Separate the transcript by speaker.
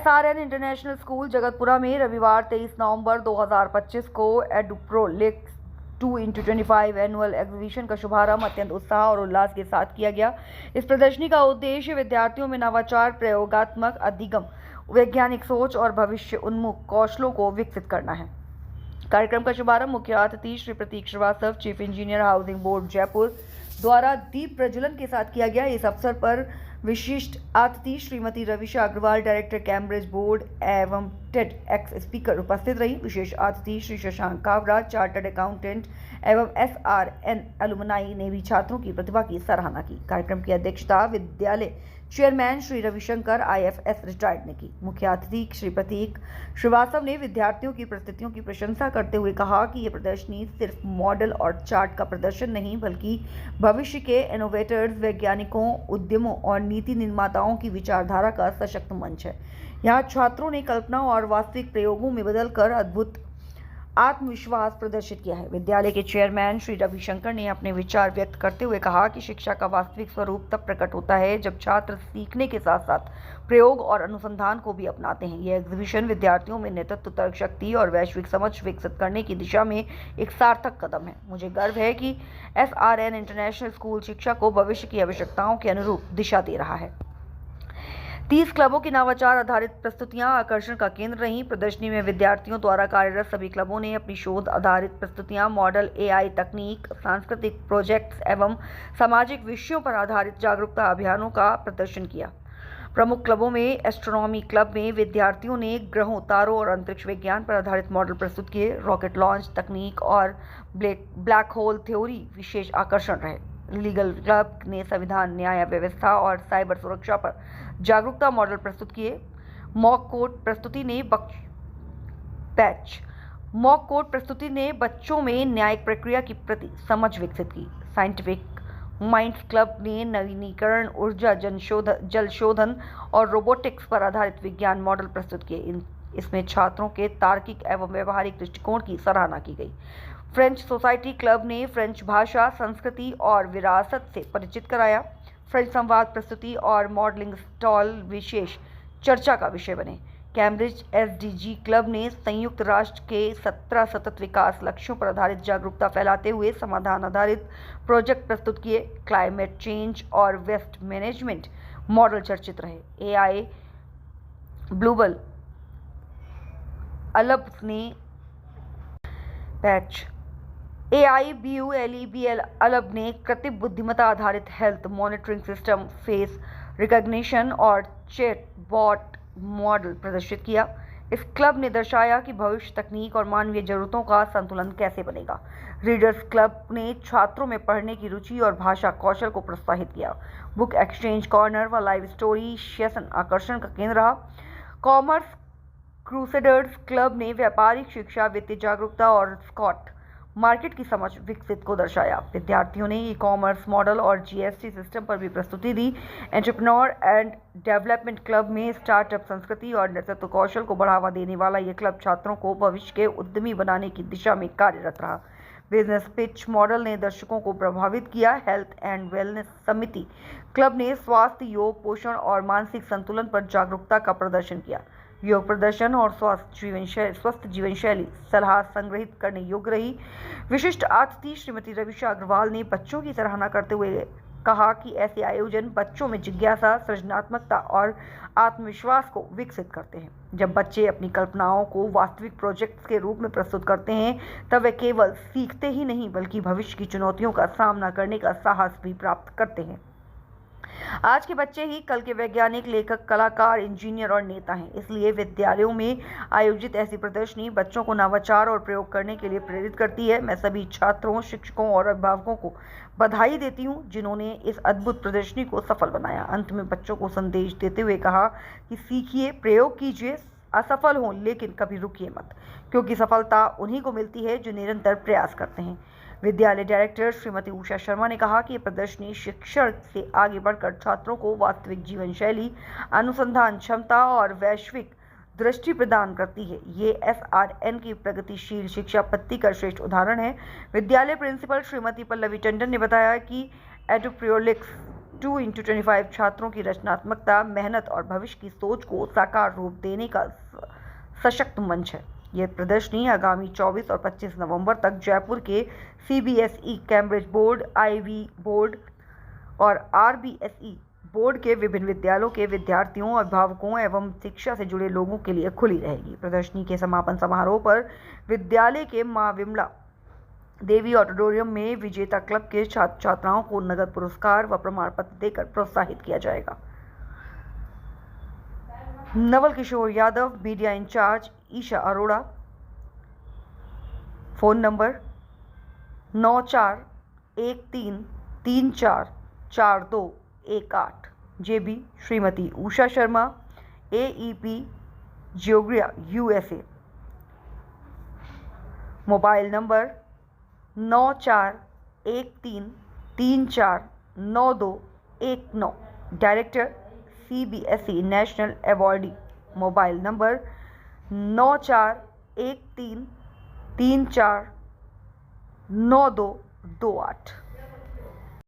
Speaker 1: SRN international school Jagatpura में रविवार 23 नवंबर 2025 को एडुप्रोलिक्स 2x25 एनुअल एग्जीबिशन का शुभारंभ अत्यंत उत्साह और उल्लास के साथ किया गया। इस प्रदर्शनी का उद्देश्य विद्यार्थियों में नवाचार, प्रयोगात्मक अधिगम, वैज्ञानिक सोच और भविष्य उन्मुख कौशलों को विकसित करना है। कार्यक्रम का शुभारंभ मुख्य अतिथि Shri Prateek Srivastava, chief engineer, housing board Jaipur द्वारा दीप प्रज्वलन के साथ किया गया। इस अवसर पर विशिष्ट अतिथि Shrimati Ravisha Agarwal, director Cambridge board एवं टेड एक्स स्पीकर उपस्थित रही। विशेष अतिथि श्री शशांक कावरा, चार्टर्ड अकाउंटेंट एवं SRN अलुमनाई ने भी छात्रों की प्रतिभा की सराहना की। कार्यक्रम की अध्यक्षता विद्यालय chairman Shri Ravishankar IFS retired ने की। मुख्य अतिथि श्री प्रतीक श्रीवास्तव ने विद्यार्थियों की प्रस्तुतियों की प्रशंसा करते हुए कहा कि ये प्रदर्शनी सिर्फ मॉडल और चार्ट का प्रदर्शन नहीं, बल्कि भविष्य के इनोवेटर्स, वैज्ञानिकों, उद्यमों और नीति निर्माताओं की विचारधारा का सशक्त मंच है। यहाँ छात्रों ने कल्पना और वास्तविक प्रयोगों में बदलकर अद्भुत आत्मविश्वास प्रदर्शित किया है। विद्यालय के चेयरमैन श्री रविशंकर ने अपने विचार व्यक्त करते हुए कहा कि शिक्षा का वास्तविक स्वरूप तब प्रकट होता है जब छात्र सीखने के साथ साथ प्रयोग और अनुसंधान को भी अपनाते हैं। यह एग्जीबिशन विद्यार्थियों में नेतृत्व, तर्क शक्ति और वैश्विक समझ विकसित करने की दिशा में एक सार्थक कदम है। मुझे गर्व है कि SRN इंटरनेशनल स्कूल शिक्षा को भविष्य की आवश्यकताओं के अनुरूप दिशा दे रहा है। 30 क्लबों की नवाचार आधारित प्रस्तुतियां आकर्षण का केंद्र रहीं। प्रदर्शनी में विद्यार्थियों द्वारा कार्यरत सभी क्लबों ने अपनी शोध आधारित प्रस्तुतियां, मॉडल, AI तकनीक, सांस्कृतिक प्रोजेक्ट्स एवं सामाजिक विषयों पर आधारित जागरूकता अभियानों का प्रदर्शन किया। प्रमुख क्लबों में एस्ट्रोनॉमी क्लब में विद्यार्थियों ने ग्रहों, तारों और अंतरिक्ष विज्ञान पर आधारित मॉडल प्रस्तुत किए। रॉकेट लॉन्च तकनीक और ब्लैक होल थ्योरी विशेष आकर्षण रहे। लीगल क्लब ने संविधान, न्याय व्यवस्था और साइबर सुरक्षा पर जागरूकता मॉडल प्रस्तुत किए। मॉक कोर्ट प्रस्तुति ने बच्चों में न्यायिक प्रक्रिया की प्रति समझ विकसित की। साइंटिफिक माइंड्स क्लब ने नवीनीकरण ऊर्जा, जल शोधन और रोबोटिक्स पर आधारित विज्ञान मॉडल प्रस्तुत किए। इसमें छात्रों के तार्किक एवं व्यवहारिक दृष्टिकोण की सराहना की गई। फ्रेंच सोसाइटी क्लब ने फ्रेंच भाषा, संस्कृति और विरासत से परिचित कराया। फ्रेंच संवाद प्रस्तुति और मॉडलिंग स्टॉल विशेष चर्चा का विषय बने। कैम्ब्रिज SDG क्लब ने संयुक्त राष्ट्र के 17 सतत विकास लक्ष्यों पर आधारित जागरूकता फैलाते हुए समाधान आधारित प्रोजेक्ट प्रस्तुत किए। क्लाइमेट चेंज और वेस्ट मैनेजमेंट मॉडल चर्चित रहे। AI ब्लूबल अलब ने AIBULEBL अलब ने कृत्रिम बुद्धिमत्ता आधारित health monitoring system, face recognition और चैटबॉट मॉडल प्रदर्शित किया। इस क्लब ने दर्शाया कि भविष्य तकनीक और मानवीय जरूरतों का संतुलन कैसे बनेगा। रीडर्स क्लब ने छात्रों में पढ़ने की रुचि और भाषा कौशल को प्रोत्साहित किया। बुक एक्सचेंज कॉर्नर व लाइव स्टोरी सेशन आकर्षण का केंद्र रहा। कॉमर्स क्रूसेडर्स क्लब ने व्यापारिक शिक्षा, वित्तीय जागरूकता और स्कॉट मार्केट की समझ विकसित को दर्शाया। विद्यार्थियों ने ई-कॉमर्स मॉडल और GST सिस्टम पर भी प्रस्तुति दी। एंटरप्रेन्योर एंड डेवलपमेंट क्लब में स्टार्टअप संस्कृति और नेतृत्व कौशल को बढ़ावा देने वाला यह क्लब छात्रों को भविष्य के उद्यमी बनाने की दिशा में कार्यरत रहा। बिजनेस पिच मॉडल ने दर्शकों को प्रभावित किया। हेल्थ एंड वेलनेस समिति क्लब ने स्वास्थ्य, योग, पोषण और मानसिक संतुलन पर जागरूकता का प्रदर्शन किया। योग प्रदर्शन और स्वस्थ जीवन शैली सलाह संग्रहित करने योग्य रही। विशिष्ट अतिथि श्रीमती रविशा अग्रवाल ने बच्चों की सराहना करते हुए कहा कि ऐसे आयोजन बच्चों में जिज्ञासा, सृजनात्मकता और आत्मविश्वास को विकसित करते हैं। जब बच्चे अपनी कल्पनाओं को वास्तविक प्रोजेक्ट्स के रूप में प्रस्तुत करते हैं, तब वे केवल सीखते ही नहीं बल्कि भविष्य की चुनौतियों का सामना करने का साहस भी प्राप्त करते हैं। आज के बच्चे ही कल के वैज्ञानिक, लेखक, कलाकार, इंजीनियर और नेता हैं। इसलिए विद्यालयों में आयोजित ऐसी प्रदर्शनी बच्चों को नवाचार और प्रयोग करने के लिए प्रेरित करती है। मैं सभी छात्रों, शिक्षकों और अभिभावकों को बधाई देती हूं जिन्होंने इस अद्भुत प्रदर्शनी को सफल बनाया। अंत में बच्चों को संदेश देते हुए कहा कि सीखिए, प्रयोग कीजिए, असफल हों लेकिन कभी रुकिए मत, क्योंकि सफलता उन्हीं को मिलती है जो निरंतर प्रयास करते हैं। विद्यालय डायरेक्टर श्रीमती उषा शर्मा ने कहा कि ये प्रदर्शनी शिक्षण से आगे बढ़कर छात्रों को वास्तविक जीवन शैली, अनुसंधान क्षमता और वैश्विक दृष्टि प्रदान करती है। ये SRN की प्रगतिशील शिक्षा पद्धति का श्रेष्ठ उदाहरण है। विद्यालय प्रिंसिपल श्रीमती पल्लवी टंडन ने बताया कि एडुप्रोलिक्स 2x25 छात्रों की रचनात्मकता, मेहनत और भविष्य की सोच को साकार रूप देने का सशक्त मंच है। यह प्रदर्शनी आगामी 24 और 25 नवंबर तक जयपुर के CBSE, Cambridge board, IB board और RBSE बोर्ड के विभिन्न विद्यालयों के विद्यार्थियों, अभिभावकों एवं शिक्षा से जुड़े लोगों के लिए खुली रहेगी। प्रदर्शनी के समापन समारोह पर विद्यालय के मां विमला देवी ऑडिटोरियम में विजेता क्लब के छात्र छात्राओं को नगद पुरस्कार व प्रमाण पत्र देकर प्रोत्साहित किया जाएगा। Naval Kishore Yadav, media incharge Isha Arora. Phone number 9413344218। JB Shrimati Usha Sharma, AEP जियोग्रिया USA। Mobile number 9413349219। Director CBSE national awardee. Mobile number 9413349228।